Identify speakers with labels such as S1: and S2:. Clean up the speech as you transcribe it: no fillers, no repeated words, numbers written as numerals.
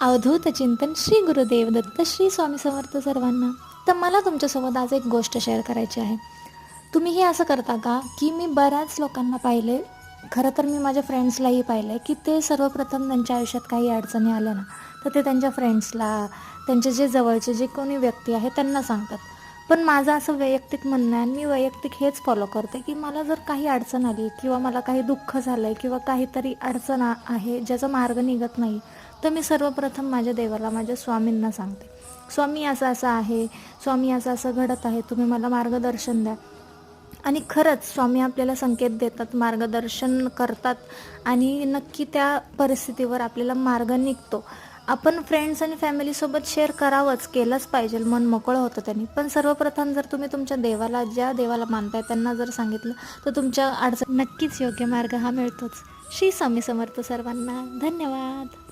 S1: अवधूत चिंतन श्री गुरुदेव दत्त श्री स्वामी समर्थ सर्वांना. तर मला तुमच्यासोबत आज एक गोष्ट शेअर करायची आहे. तुम्हीही असं करता का की मी बऱ्याच लोकांना पाहिले, खरं तर मी माझ्या फ्रेंड्सलाही पाहिलं आहे की ते सर्वप्रथम त्यांच्या आयुष्यात काही अडचणी आल्या ना तर ते त्यांच्या फ्रेंड्सला, त्यांचे जे जवळचे जे कोणी व्यक्ती आहे त्यांना सांगतात. पण माझं असं वैयक्तिक म्हणणं आहे आणि मी वैयक्तिक हेच फॉलो करते की मला जर काही अडचण आली किंवा मला काही दुःख झालं आहे किंवा काहीतरी अडचण आहे ज्याचा मार्ग निघत नाही, तर मी सर्वप्रथम माझ्या देवाला, माझ्या स्वामींना सांगते, स्वामी असं असं आहे, स्वामी असं असं घडत आहे, तुम्ही मला मार्गदर्शन द्या. आणि खरंच स्वामी आपल्याला संकेत देतात, मार्गदर्शन करतात आणि नक्की त्या परिस्थितीवर आपल्याला मार्ग निघतो. आपण फ्रेंड्स आणि फॅमिलीसोबत शेअर करावंच, केलंच पाहिजे, मन मोकळं होतं त्यांनी. पण सर्वप्रथम जर तुम्ही तुमच्या देवाला, ज्या देवाला मानताय त्यांना जर सांगितलं तर तुमच्या अडचण नक्कीच योग्य मार्ग हा मिळतोच. श्री स्वामी समर्थ सर्वांना. धन्यवाद.